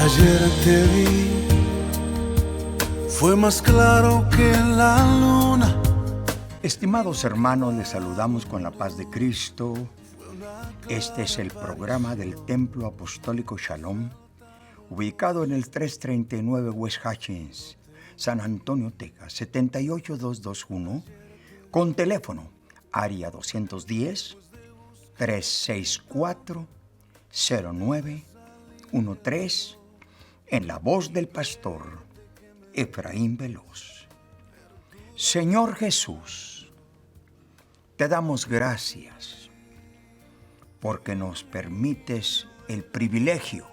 Ayer te vi, fue más claro que la luna. Estimados hermanos, les saludamos con la paz de Cristo. Este es el programa del Templo Apostólico Shalom, ubicado en el 339 West Hutchins, San Antonio, Texas, 78221, con teléfono área 210-364-0913, en la voz del pastor Efraín Veloz. Señor Jesús, te damos gracias porque nos permites el privilegio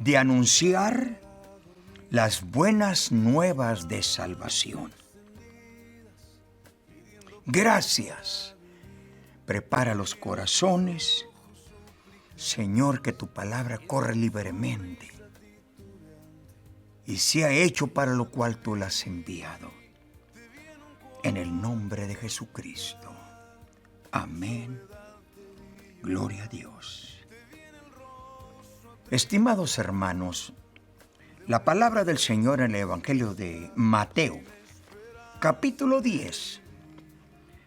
de anunciar las buenas nuevas de salvación. Gracias. Prepara los corazones, Señor, que tu palabra corra libremente y sea hecho para lo cual tú la has enviado. En el nombre de Jesucristo. Amén. Gloria a Dios. Estimados hermanos, la palabra del Señor en el Evangelio de Mateo, capítulo 10,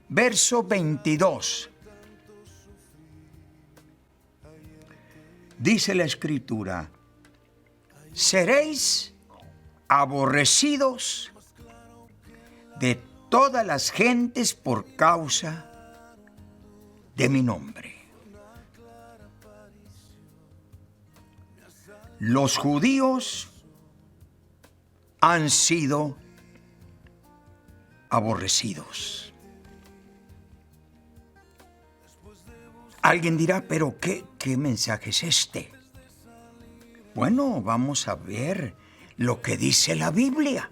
verso 22. Dice la Escritura: seréis aborrecidos de todas las gentes por causa de mi nombre. Los judíos han sido aborrecidos. Alguien dirá, pero ¿qué mensaje es este? Bueno, vamos a ver lo que dice la Biblia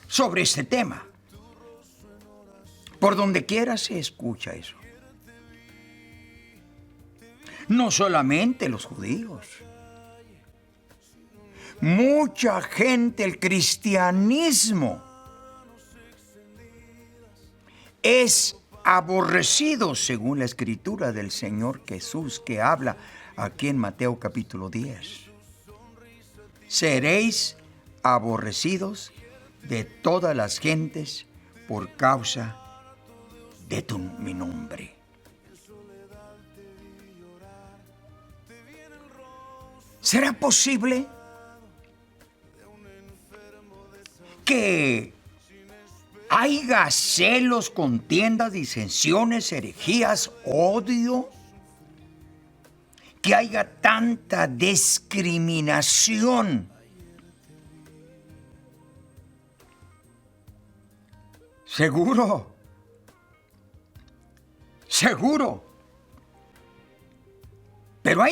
sobre este tema. Por donde quiera se escucha eso. No solamente los judíos. Mucha gente, el cristianismo es aborrecido según la escritura del Señor Jesús, que habla aquí en Mateo capítulo 10. Seréis aborrecidos de todas las gentes por causa de mi nombre. ¿Será posible que haya celos, contiendas, disensiones, herejías, odio? Que haya tanta discriminación. Seguro. Pero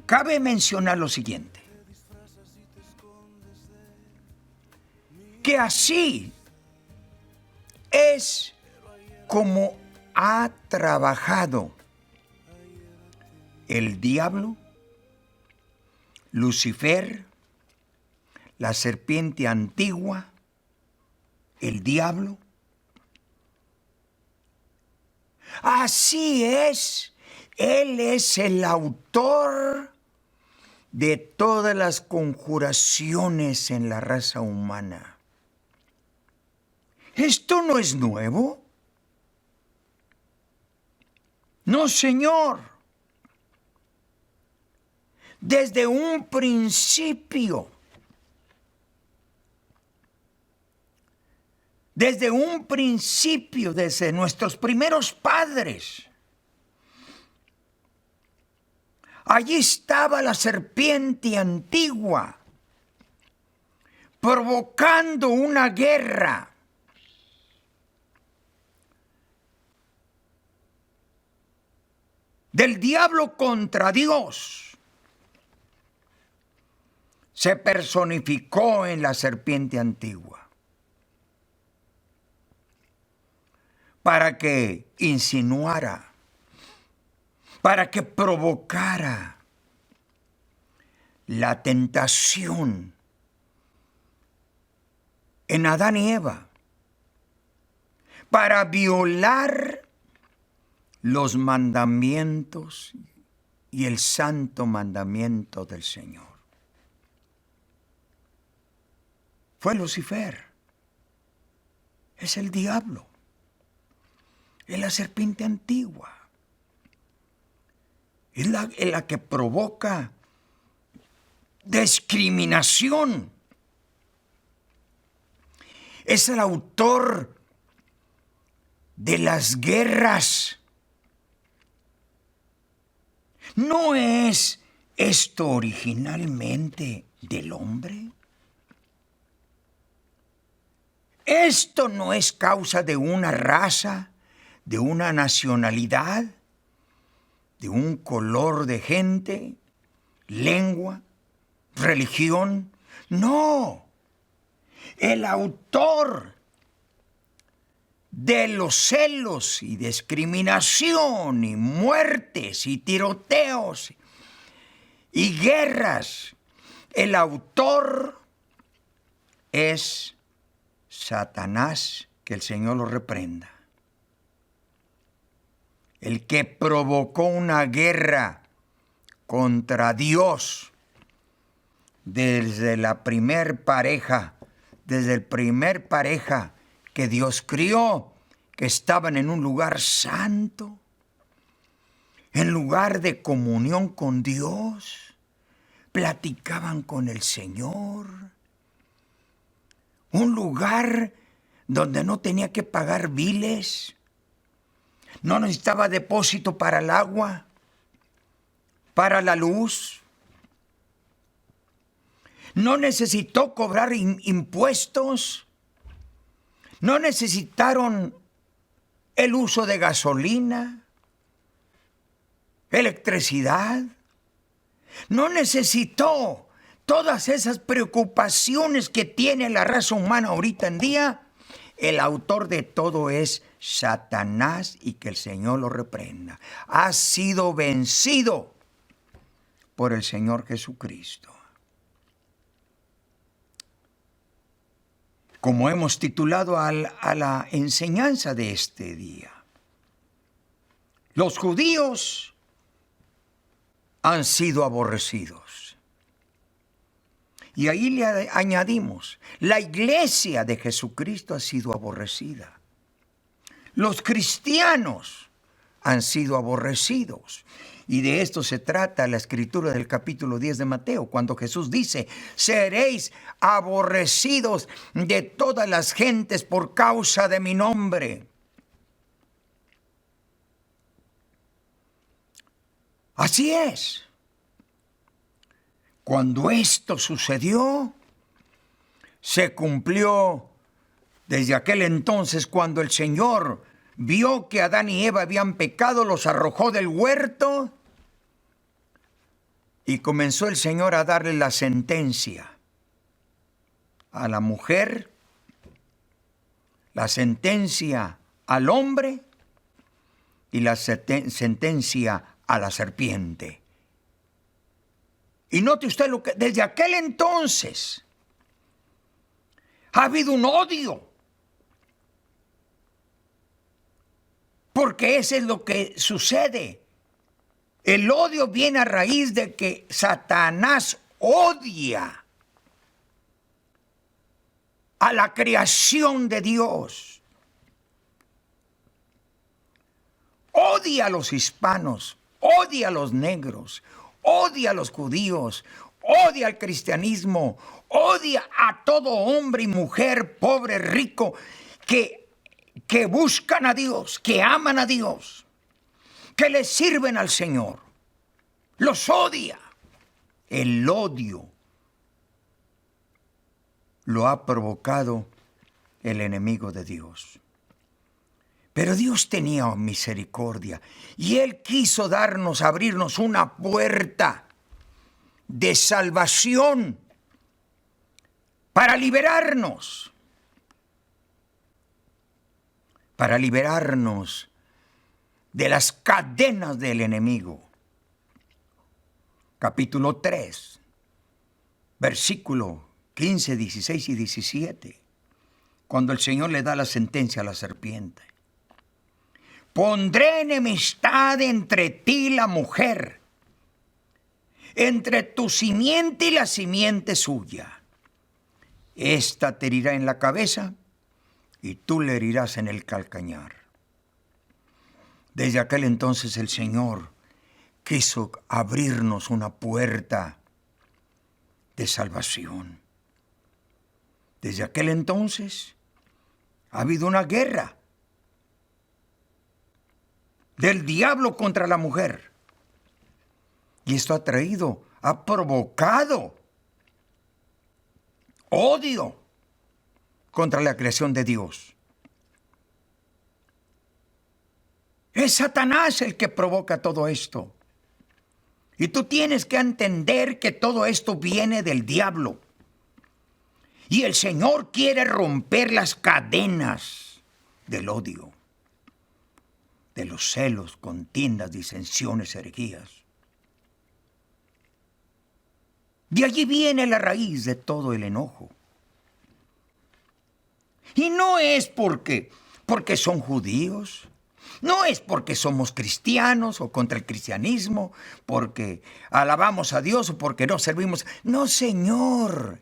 cabe mencionar lo siguiente: que así es como ha trabajado el diablo, Lucifer, la serpiente antigua, el diablo. Así es, él es el autor de todas las conjuraciones en la raza humana. ¿Esto no es nuevo? No, señor. Desde un principio, desde nuestros primeros padres, allí estaba la serpiente antigua, provocando una guerra. Del diablo contra Dios. Se personificó en la serpiente antigua para que insinuara, para que provocara la tentación en Adán y Eva, para violar los mandamientos y el santo mandamiento del Señor. fue Lucifer. Es el diablo. Es la serpiente antigua. Es la que provoca discriminación. Es el autor de las guerras. ¿No es esto originalmente del hombre? Esto no es causa de una raza, de una nacionalidad, de un color de gente, lengua, religión. No, el autor de los celos y discriminación y muertes y tiroteos y guerras, el autor es Satanás, que el Señor lo reprenda. El que provocó una guerra contra Dios desde la primer pareja, que Dios crió, que estaban en un lugar santo, en lugar de comunión con Dios, platicaban con el Señor, un lugar donde no tenía que pagar biles, no necesitaba depósito para el agua, para la luz, no necesitó cobrar impuestos, no necesitaron el uso de gasolina, electricidad, no necesitó todas esas preocupaciones que tiene la raza humana ahorita en día. El autor de todo es Satanás, y que el Señor lo reprenda. Ha sido vencido por el Señor Jesucristo. Como hemos titulado a la enseñanza de este día, los judíos han sido aborrecidos. Y ahí le añadimos, la iglesia de Jesucristo ha sido aborrecida. Los cristianos han sido aborrecidos. Y de esto se trata la escritura del capítulo 10 de Mateo, cuando Jesús dice: seréis aborrecidos de todas las gentes por causa de mi nombre. Así es. Cuando esto sucedió, se cumplió desde aquel entonces, cuando el Señor vio que Adán y Eva habían pecado, los arrojó del huerto y comenzó el Señor a darle la sentencia a la mujer, la sentencia al hombre y la sentencia a la serpiente. Y note usted lo que desde aquel entonces ha habido un odio, porque eso es lo que sucede. El odio viene a raíz de que Satanás odia a la creación de Dios. Odia a los hispanos, odia a los negros, odia a los judíos, odia al cristianismo, odia a todo hombre y mujer, pobre, rico, que buscan a Dios, que aman a Dios, que le sirven al Señor. Los odia. El odio lo ha provocado el enemigo de Dios. Pero Dios tenía misericordia y Él quiso abrirnos una puerta de salvación para liberarnos de las cadenas del enemigo. Capítulo 3, versículo 15, 16 y 17, cuando el Señor le da la sentencia a la serpiente. Pondré enemistad entre ti y la mujer, entre tu simiente y la simiente suya. Esta te herirá en la cabeza y tú le herirás en el calcañar. Desde aquel entonces el Señor quiso abrirnos una puerta de salvación. Desde aquel entonces ha habido una guerra del diablo contra la mujer. Y esto ha provocado odio contra la creación de Dios. Es Satanás el que provoca todo esto. Y tú tienes que entender que todo esto viene del diablo. Y el Señor quiere romper las cadenas del odio, de los celos, contiendas, disensiones, herejías. De allí viene la raíz de todo el enojo. Y no es porque son judíos, no es porque somos cristianos o contra el cristianismo, porque alabamos a Dios o porque no servimos. No, Señor.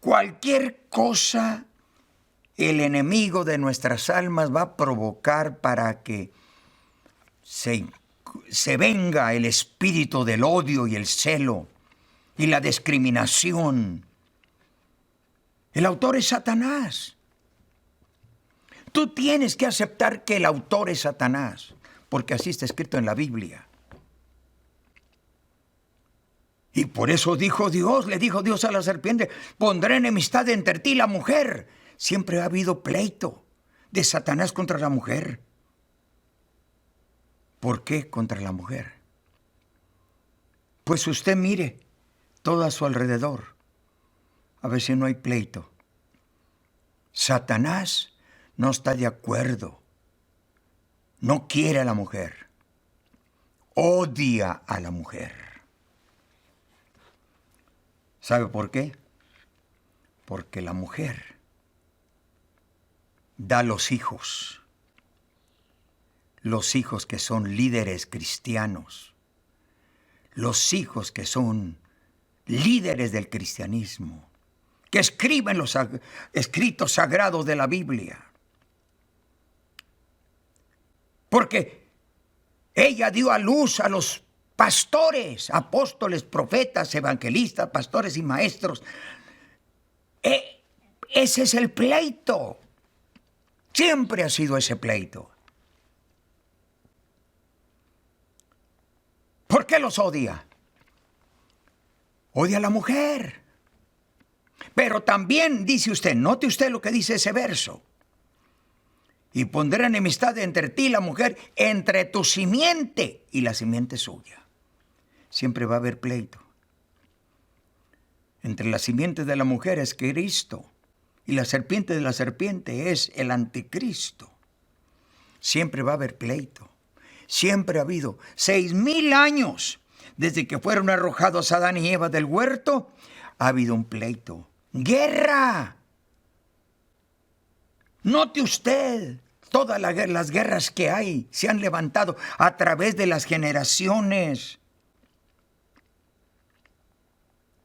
Cualquier cosa el enemigo de nuestras almas va a provocar para que se venga el espíritu del odio y el celo y la discriminación. El autor es Satanás. Tú tienes que aceptar que el autor es Satanás, porque así está escrito en la Biblia. Y por eso le dijo Dios a la serpiente, pondré enemistad entre ti y la mujer. Siempre ha habido pleito de Satanás contra la mujer. ¿Por qué contra la mujer? Pues usted mire todo a su alrededor, a ver si no hay pleito. Satanás no está de acuerdo, no quiere a la mujer, odia a la mujer. ¿Sabe por qué? Porque la mujer da los hijos que son líderes cristianos, los hijos que son líderes del cristianismo, que escriben los escritos sagrados de la Biblia. Porque ella dio a luz a los pastores, apóstoles, profetas, evangelistas, pastores y maestros. Ese es el pleito. Siempre ha sido ese pleito. ¿Por qué los odia? Odia a la mujer. Pero también dice usted, note usted lo que dice ese verso. Y pondré enemistad entre ti y la mujer, entre tu simiente y la simiente suya. Siempre va a haber pleito. Entre la simiente de la mujer es Cristo y la serpiente de la serpiente es el anticristo. Siempre va a haber pleito. Siempre ha habido 6,000 años desde que fueron arrojados Adán y Eva del huerto. Ha habido un pleito. ¡Guerra! Note usted, todas las guerras que hay se han levantado a través de las generaciones.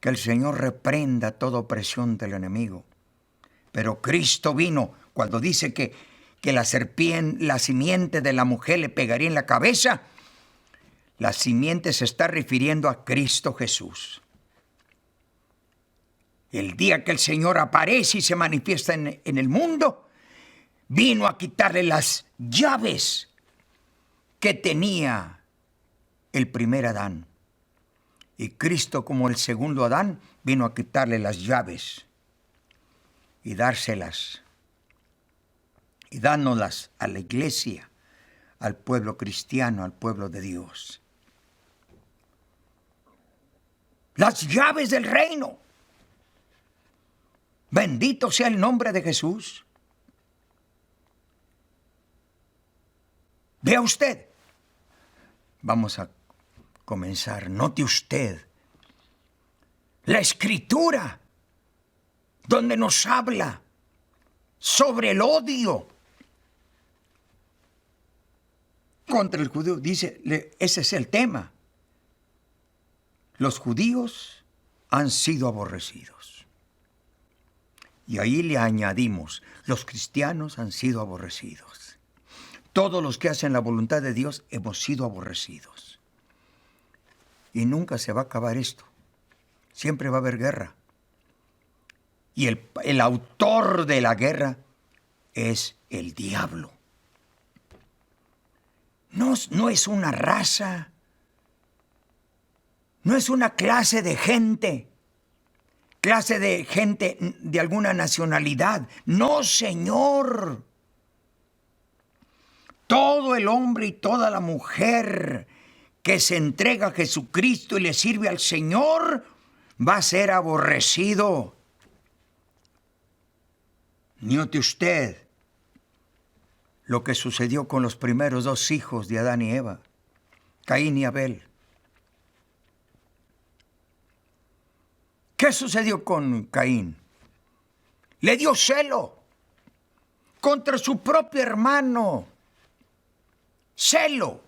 Que el Señor reprenda toda opresión del enemigo. Pero Cristo vino cuando dice que la simiente de la mujer le pegaría en la cabeza. La simiente se está refiriendo a Cristo Jesús. El día que el Señor aparece y se manifiesta en el mundo, vino a quitarle las llaves que tenía el primer Adán. Y Cristo, como el segundo Adán, vino a quitarle las llaves y dárselas y dándolas a la iglesia, al pueblo cristiano, al pueblo de Dios. Las llaves del reino. Bendito sea el nombre de Jesús. Vea usted. Vamos a comenzar. Note usted la Escritura donde nos habla sobre el odio contra el judío. Dice, ese es el tema. Los judíos han sido aborrecidos. Y ahí le añadimos, los cristianos han sido aborrecidos. Todos los que hacen la voluntad de Dios hemos sido aborrecidos. Y nunca se va a acabar esto. Siempre va a haber guerra. Y el autor de la guerra es el diablo. No es una raza. No es una clase de gente de alguna nacionalidad. No, Señor. Todo el hombre y toda la mujer que se entrega a Jesucristo y le sirve al Señor va a ser aborrecido. Note usted lo que sucedió con los primeros dos hijos de Adán y Eva, Caín y Abel. ¿Qué sucedió con Caín? Le dio celo contra su propio hermano. Celo.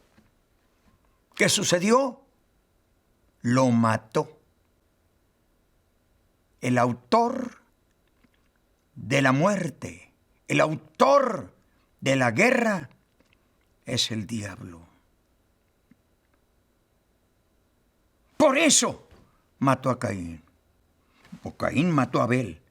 ¿Qué sucedió? Lo mató. El autor de la muerte, el autor de la guerra es el diablo. Por eso mató a Caín. O Caín mató a Abel.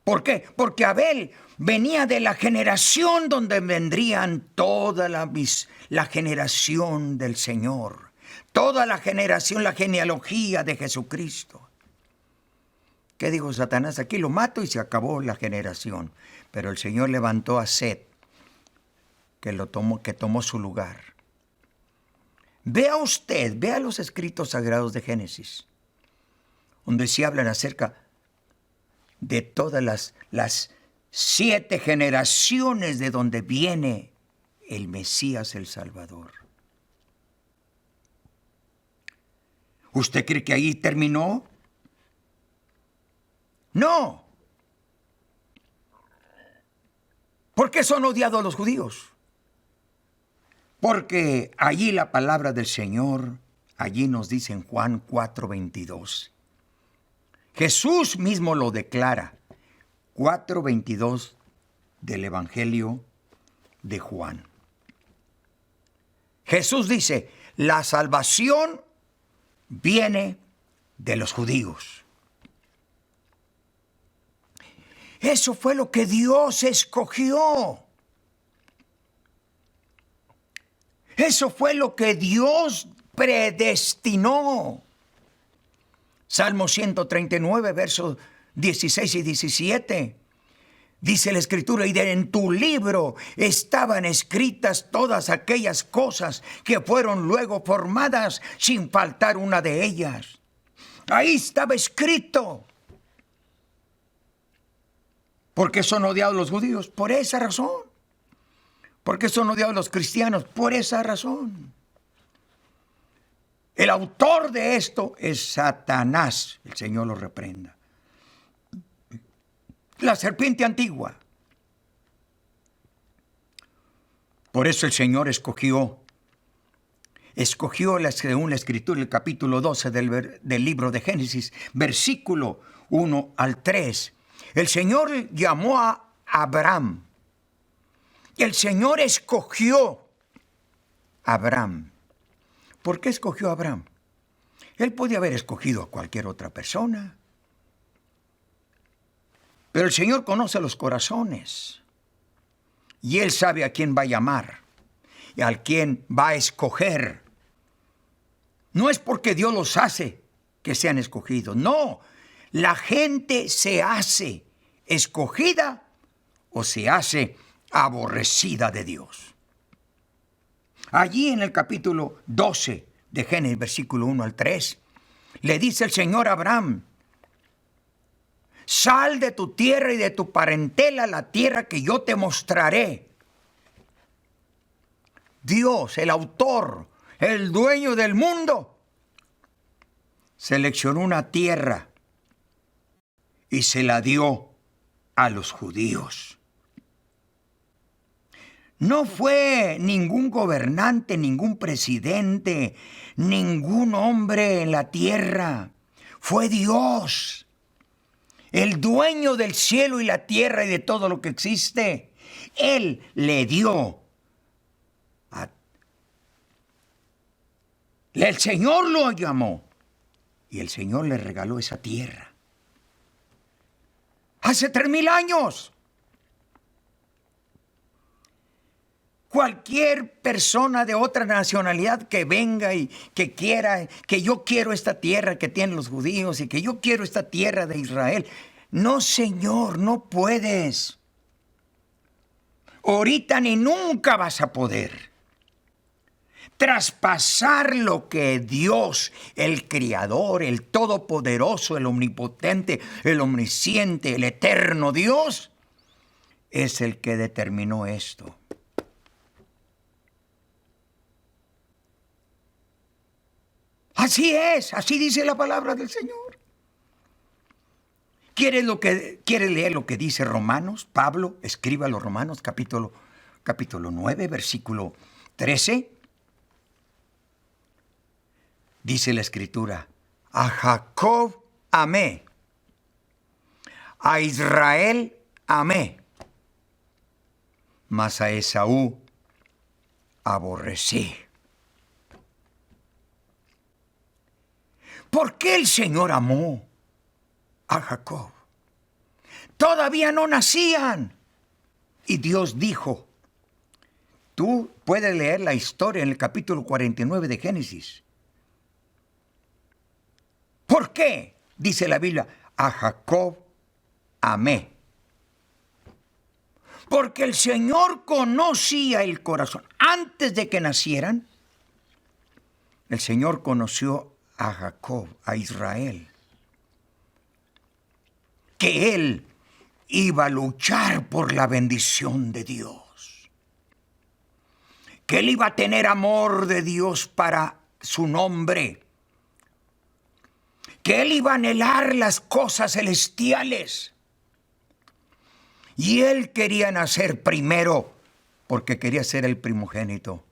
¿Por qué? Porque Abel venía de la generación donde vendrían toda la generación del Señor. Toda la generación, la genealogía de Jesucristo. ¿Qué dijo Satanás? Aquí lo mato y se acabó la generación. Pero el Señor levantó a Set, que tomó su lugar. Vea usted, vea los escritos sagrados de Génesis, donde se hablan acerca de todas las 7 generaciones de donde viene el Mesías, el Salvador. ¿Usted cree que ahí terminó? No. ¿Por qué son odiados los judíos? Porque allí la palabra del Señor, allí nos dice en Juan 4:22. Jesús mismo lo declara, 4:22 del Evangelio de Juan. Jesús dice, la salvación viene de los judíos. Eso fue lo que Dios escogió. Eso fue lo que Dios predestinó. Salmo 139, versos 16 y 17. Dice la Escritura, y en tu libro estaban escritas todas aquellas cosas que fueron luego formadas, sin faltar una de ellas. Ahí estaba escrito. ¿Por qué son odiados los judíos? Por esa razón. ¿Por qué son odiados los cristianos? Por esa razón. El autor de esto es Satanás. El Señor lo reprenda. La serpiente antigua. Por eso el Señor escogió, según la Escritura, el capítulo 12 del libro de Génesis, versículo 1 al 3. El Señor llamó a Abraham. El Señor escogió a Abraham. ¿Por qué escogió a Abraham? Él podía haber escogido a cualquier otra persona. Pero el Señor conoce los corazones. Y Él sabe a quién va a llamar y a quién va a escoger. No es porque Dios los hace que sean escogidos. No, la gente se hace escogida o se hace aborrecida de Dios. Allí en el capítulo 12 de Génesis, versículo 1 al 3, le dice el Señor a Abraham, sal de tu tierra y de tu parentela a la tierra que yo te mostraré. Dios, el autor, el dueño del mundo, seleccionó una tierra y se la dio a los judíos. No fue ningún gobernante, ningún presidente, ningún hombre en la tierra. Fue Dios. el dueño del cielo y la tierra y de todo lo que existe, Él le dio. El Señor lo llamó y el Señor le regaló esa tierra. Hace 3000 años. Cualquier persona de otra nacionalidad que venga y que quiera, que yo quiero esta tierra que tienen los judíos y que yo quiero esta tierra de Israel. No, Señor, no puedes. Ahorita ni nunca vas a poder traspasar lo que Dios, el Creador, el Todopoderoso, el Omnipotente, el Omnisciente, el Eterno Dios, es el que determinó esto. Así es, así dice la palabra del Señor. ¿Quiere leer lo que dice Romanos? Pablo escribe a los Romanos, capítulo 9, versículo 13. Dice la Escritura: a Jacob amé, a Israel amé, mas a Esaú aborrecí. ¿Por qué el Señor amó a Jacob? Todavía no nacían. Y Dios dijo, tú puedes leer la historia en el capítulo 49 de Génesis. ¿Por qué? Dice la Biblia, a Jacob amé. Porque el Señor conocía el corazón. Antes de que nacieran, el Señor conoció a Jacob, a Israel, que él iba a luchar por la bendición de Dios, que él iba a tener amor de Dios para su nombre, que él iba a anhelar las cosas celestiales, y él quería nacer primero porque quería ser el primogénito.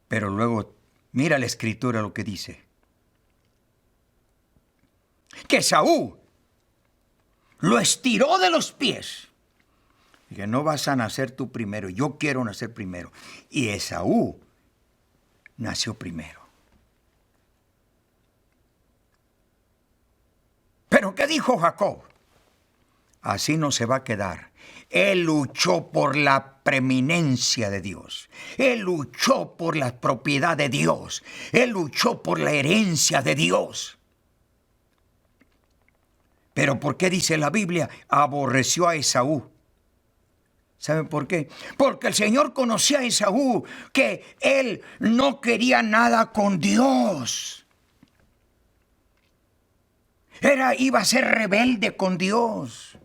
Pero luego mira la Escritura lo que dice. Que Esaú lo estiró de los pies. Dije, no vas a nacer tú primero, yo quiero nacer primero. Y Esaú nació primero. ¿Pero qué dijo Jacob? Así no se va a quedar. Él luchó por la preeminencia de Dios. Él luchó por la propiedad de Dios. Él luchó por la herencia de Dios. Pero ¿por qué dice la Biblia? Aborreció a Esaú. ¿Saben por qué? Porque el Señor conocía a Esaú, que él no quería nada con Dios. Iba a ser rebelde con Dios.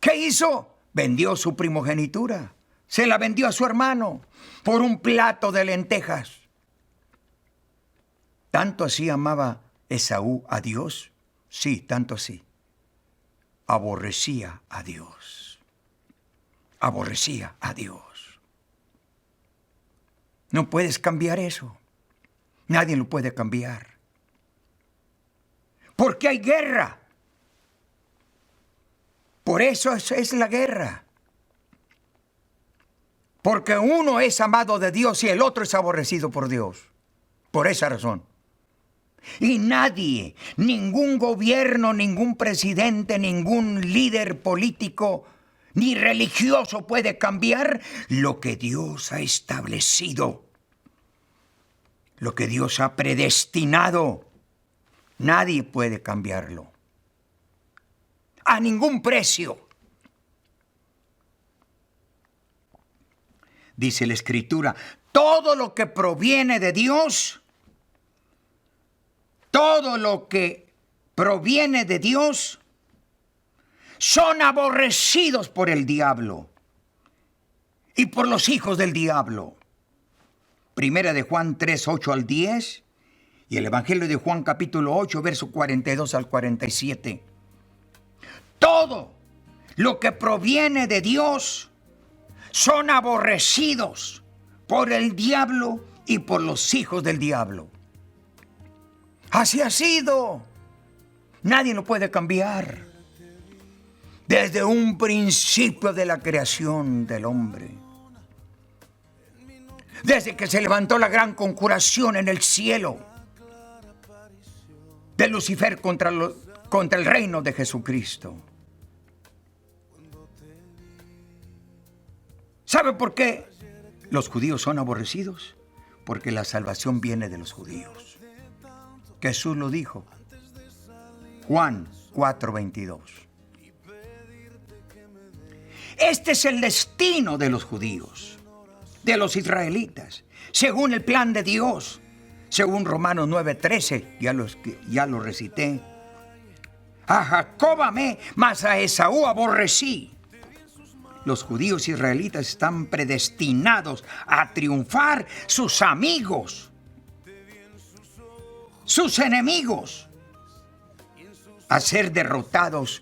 ¿Qué hizo? Vendió su primogenitura. Se la vendió a su hermano por un plato de lentejas. ¿Tanto así amaba Esaú a Dios? Sí, tanto así. Aborrecía a Dios. Aborrecía a Dios. No puedes cambiar eso. Nadie lo puede cambiar. Porque hay guerra. Por eso es la guerra. Porque uno es amado de Dios y el otro es aborrecido por Dios. Por esa razón. Y nadie, ningún gobierno, ningún presidente, ningún líder político, ni religioso puede cambiar lo que Dios ha establecido. Lo que Dios ha predestinado. Nadie puede cambiarlo. A ningún precio. Dice la Escritura, todo lo que proviene de Dios, todo lo que proviene de Dios, son aborrecidos por el diablo y por los hijos del diablo. Primera de Juan 3, 8 al 10 y el Evangelio de Juan capítulo 8, verso 42 al 47. Todo lo que proviene de Dios son aborrecidos por el diablo y por los hijos del diablo. Así ha sido. Nadie lo puede cambiar. Desde un principio de la creación del hombre, desde que se levantó la gran conjuración en el cielo de Lucifer contra el reino de Jesucristo. ¿Sabe por qué los judíos son aborrecidos? Porque la salvación viene de los judíos. Jesús lo dijo. Juan 4:22. Este es el destino de los judíos, de los israelitas, según el plan de Dios, según Romanos 9:13, ya lo recité. A Jacob amé, mas a Esaú aborrecí. Los judíos israelitas están predestinados a triunfar sus amigos, sus enemigos, a ser derrotados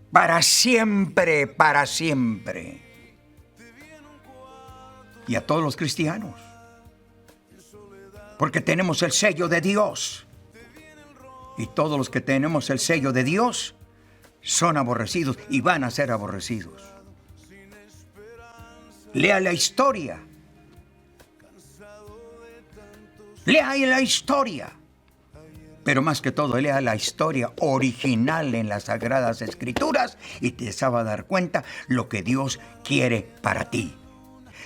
para siempre, para siempre. Y a todos los cristianos, porque tenemos el sello de Dios. Y todos los que tenemos el sello de Dios son aborrecidos y van a ser aborrecidos. Lea la historia. Lea la historia. Pero más que todo, lea la historia original en las Sagradas Escrituras y te va a dar cuenta lo que Dios quiere para ti.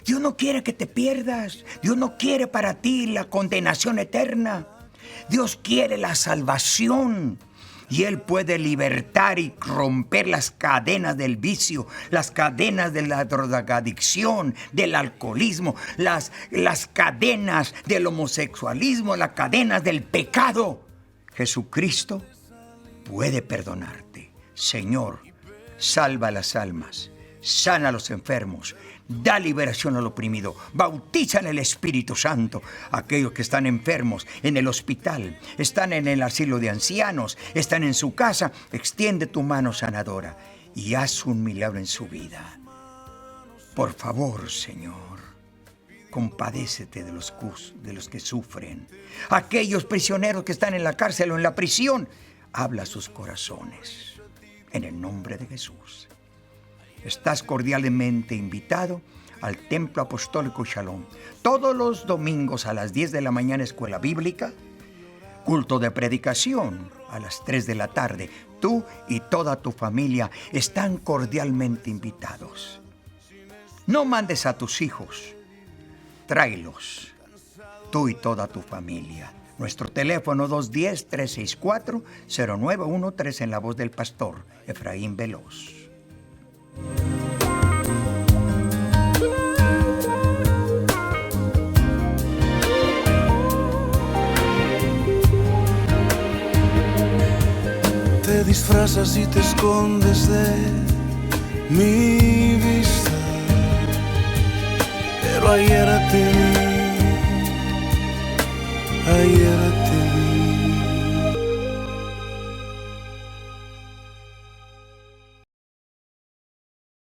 Dios no quiere que te pierdas. Dios no quiere para ti la condenación eterna. Dios quiere la salvación. Y Él puede libertar y romper las cadenas del vicio, las cadenas de la drogadicción, del alcoholismo, las cadenas del homosexualismo, las cadenas del pecado. Jesucristo puede perdonarte. Señor, salva las almas, sana a los enfermos, da liberación al oprimido, bautiza en el Espíritu Santo a aquellos que están enfermos en el hospital, están en el asilo de ancianos, están en su casa. Extiende tu mano sanadora y haz un milagro en su vida. Por favor, Señor, compadécete de los que sufren. Aquellos prisioneros que están en la cárcel o en la prisión, habla a sus corazones. En el nombre de Jesús. Estás cordialmente invitado al Templo Apostólico Shalom. Todos los domingos a las 10 de la mañana, escuela bíblica. Culto de predicación a las 3 de la tarde. Tú y toda tu familia están cordialmente invitados. No mandes a tus hijos. Tráelos, tú y toda tu familia. Nuestro teléfono 210-364-0913 en la voz del pastor Efraín Veloz. Te disfrazas y te escondes de mi visión.